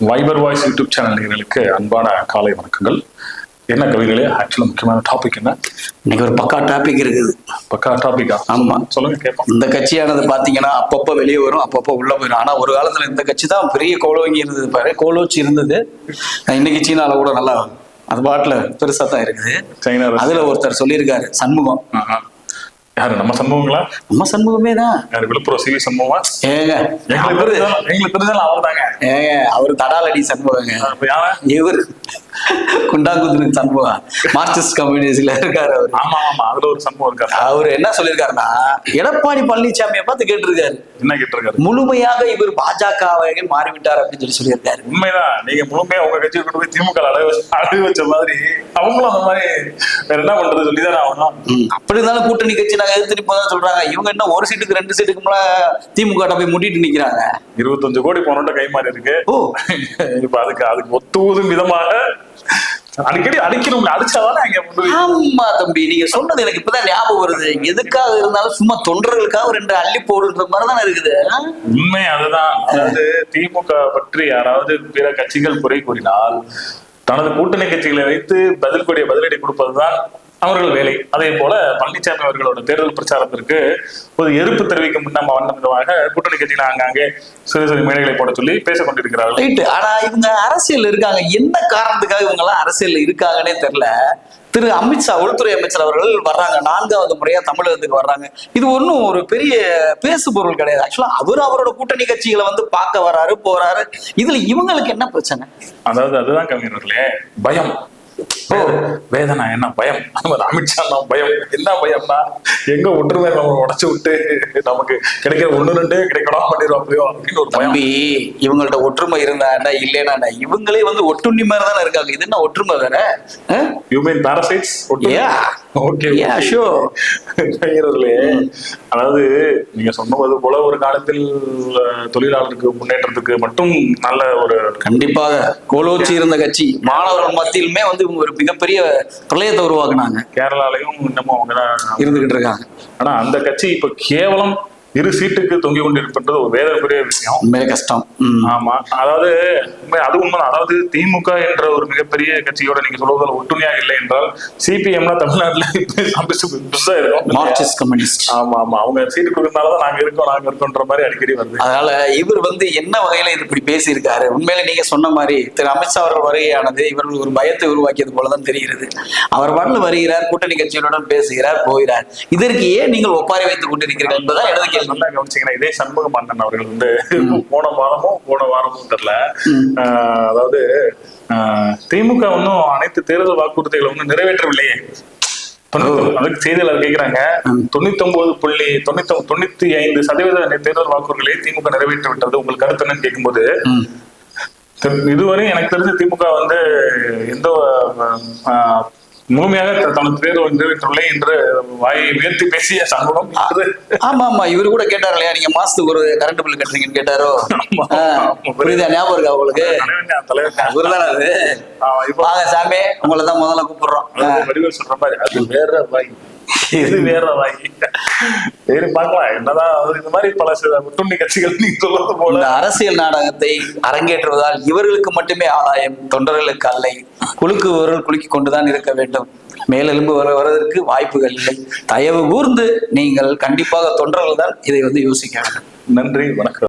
Wiper voice YouTube channel நேயர்களுக்கு அன்பான காலை வணக்கங்கள். என்ன கவிகளே, ஆக்சுவலா முக்கியமான டாபிக் என்ன? இன்னைக்கு ஒரு பக்கா டாபிக் இருக்குது. பக்கா டாபிக்கா? ஆமா, சொல்லுங்க கேட்போம். இந்த கட்சியானது பாத்தீங்கன்னா அப்பப்போ வெளியே வரும், அப்பப்போ உள்ள போயிடும். ஆனா ஒரு காலத்துல இந்த கட்சி தான் பெரிய கோலோங்கி இருந்தது பாரு, கோலோச்சி இருந்தது. இன்னைக்கு சீனால கூட நல்லா அது பாட்டுல பெருசா தான் இருக்குது. சைனா அதுல ஒருத்தர் சொல்லியிருக்காரு, சண்முகம். யாரு? நம்ம சண்முகங்களா? நம்ம சண்முகமே தான். யாரு? விழுப்புரம் சிவி சண்முகமா? ஏங்க எங்களுக்கு தெரிஞ்சாலும் அவர் தாங்க. ஏங்க அவரு தடாலடி சண்முகங்க. இவர் குண்டாங்குதிரி சண்முகம், மார்க்சிஸ்ட் கம்யூனிஸ்ட்ல இருக்காரு அவரு. ஆமா ஆமா, அதுல ஒரு சண்முகம் இருக்காரு. அவரு என்ன சொல்லியிருக்காருன்னா, எடப்பாடி பழனிசாமியை பார்த்து கேட்டிருக்காரு. என்ன கேட்டிருக்காரு? முழுமையாக இவர் பாஜகவை மாறிவிட்டார் அப்படின்னு சொல்லியிருக்காரு. உண்மைதான். நீங்க முழுமையா உங்க கட்சியை கொண்டு போய் திமுக அழகு வச்ச மாதிரி அவங்களும் அந்த மாதிரி வேற என்ன பண்றது சொல்லிதானே ஆகணும். அப்படி இருந்தாலும் கூட்டணி கட்சி நாங்க எதிர்த்து போதான் சொல்றாங்க. இவங்க என்ன ஒரு சீட்டுக்கு 2 சீட்டுக்கு திமுக போய் முட்டிட்டு நிக்கிறாங்க. 25 கோடி போனோட கை மாறி இருக்கு. இப்ப அதுக்கு ஒத்துவதும் விதமாக அடிக்கடி அடிக்கணும், அடிச்சாதானே அங்க. ஆமா தம்பி, நீங்க சொன்னது எனக்கு இப்பதான் ஞாபகம் வருது. எதுக்காக இருந்தாலும் சும்மா தொண்டர்களுக்காக 2 அள்ளி போடுன்ற மாதிரிதானே இருக்குது. உண்மை அதுதான். அதாவது திமுக பற்றி யாராவது பிற கட்சிகள் குறை கூறினால் தனது கூட்டணி கட்சிகளை வைத்து பதிலடி கொடுப்பதுதான் அவர்கள் வேலை. அதே போல பழனிசாமி அவர்களோட தேர்தல் பிரச்சாரத்திற்கு ஒரு எதிர்ப்பு தெரிவிக்கும் விதமாக கூட்டணி கட்சியில ஆங்காங்கே சிறு மேடைகளை போட சொல்லி பேசிக் கொண்டிருக்கிறார்கள். ஆனா இவங்க அரசியல் இருக்காங்க, என்ன காரணத்துக்காக இவங்க எல்லாம் அரசியல் இருக்காங்கன்னே தெரியல. திரு அமித்ஷா, உள்துறை அமைச்சர் அவர்கள் வர்றாங்க, 4வது முறையா தமிழகத்துக்கு வர்றாங்க. இது ஒன்றும் ஒரு பெரிய பேசு பொருள் கிடையாது. ஆக்சுவலா அவரோட கூட்டணி கட்சிகளை பார்க்க வர்றாரு, போறாரு. இதுல இவங்களுக்கு என்ன பிரச்சனை? அதாவது அதுதான் கவிஞர்களே, பயம், வேதனை, என்ன பயம். அமித்ஷா பயம். என்ன பயம்னா, எங்க ஒற்றுமை நம்ம உடைச்சு விட்டு நமக்கு கிடைக்கிற 1-2 கிடைக்கணும் பண்ணிடுவாங்களோ அப்படின்னு ஒரு பயம். இவங்கள்ட்ட ஒற்றுமை இருந்தா இல்லைன்னா இவங்களே ஒட்டுண்ணி மாதிரி தானே இருக்காங்க. இது என்ன ஒற்றுமை வேற? You mean parasites? ஓகே, அதாவது நீங்க சொன்னது போல ஒரு காலத்தில் தொழிலாளருக்கு முன்னேற்றத்துக்கு மட்டும் நல்ல ஒரு கண்டிப்பாக கோலோச்சி இருந்த கட்சி, மாணவர்கள் மத்தியிலுமே இவங்க ஒரு மிகப்பெரிய பிரளயத்தை உருவாக்குனாங்க. கேரளாலையும் இன்னமும் அவங்கதான் இருந்துகிட்டு இருக்காங்க. ஆனா அந்த கட்சி இப்ப கேவலம் 2 சீட்டுக்கு தொங்கி கொண்டிருப்பது ஒரு வேதனைக்குரிய விஷயம். உண்மையிலே கஷ்டம். ஆமா, அதாவது அது உண்மைதான். அதாவது திமுக என்ற ஒரு மிகப்பெரிய கட்சியோட நீங்க சொல்வதில் ஒற்றுமையாக இல்லை என்றால் சிபிஎம்னா தமிழ்நாட்டுல மார்க்சிஸ்ட் கம்யூனிஸ்ட். ஆமா ஆமா, அவங்க சீட்டு கொடுக்கறதுனாலதான் நாங்க இருக்கோன்ற மாதிரி அடிக்கடி வருது. அதனால இவர் என்ன வகையில இது இப்படி பேசியிருக்காரு? உண்மையில நீங்க சொன்ன மாதிரி திரு அமித்ஷா அவர்கள் வருகையானது இவர்கள் ஒரு பயத்தை உருவாக்கியது போலதான் தெரிகிறது. அவர் பாட்டில் வருகிறார், கூட்டணி கட்சிகளுடன் பேசுகிறார், போகிறார். இதற்கு ஏன் நீங்கள் ஒப்பாரி வைத்துக் கொண்டிருக்கிறீர்கள் என்பதுதான் எனது கேள்வி. நல்லா கவனிச்சீங்கன்னா, இதே சண்முகம் அண்ணன் அவர்கள் போன வாரமும் தெரியல, அதாவது திமுக ஒன்னும் அனைத்து தேர்தல் வாக்குறுதிகளை நிறைவேற்றவில்லையே. அதுக்கு செய்தியாளர் கேட்கிறாங்க, 99.95% தேர்தல் வாக்குறுதிகளை திமுக நிறைவேற்றி விட்டது, உங்களுக்கு கருத்து என்னன்னு கேட்கும்போது, இதுவரை எனக்கு தெரிஞ்ச திமுக எந்த முழுமையாக தனது தேர்தல் நிறைவேற்றவில்லை என்று வாயை உயர்த்தி பேசிய சண்முகம். ஆமா ஆமா, இவரு கூட கேட்டாரு இல்லையா, நீங்க மாசத்துக்கு ஒரு கரண்ட் பில் கட்டுறீங்கன்னு கேட்டாரோ? புரியுதா? ஞாபகம் இருக்கா உங்களுக்கு? இவருதான் அது. வாங்க சாமி, உங்களை தான் முதல்ல கூப்பிடுறோம். வடிவேல் சொல்ற மாதிரி அது வேற வாய், இது வேற வாய். சரி, பார்க்கலாம் என்னதான். இந்த மாதிரி பல ஒட்டுண்ணி கட்சிகள் நீங்க சொல்றது போல அரசியல் நாடகத்தை அரங்கேற்றுவதால் இவர்களுக்கு மட்டுமே ஆதாயம், தொண்டர்களுக்கு அல்ல. குலுக்குவர்கள் குலுக்கி கொண்டுதான் இருக்க வேண்டும். மேலெலும்பு வருவதற்கு வாய்ப்புகள் இல்லை. தயவு கூர்ந்து நீங்கள் கண்டிப்பாக தொண்டர்கள் தான் இதை யோசிக்க வேண்டும். நன்றி, வணக்கம்.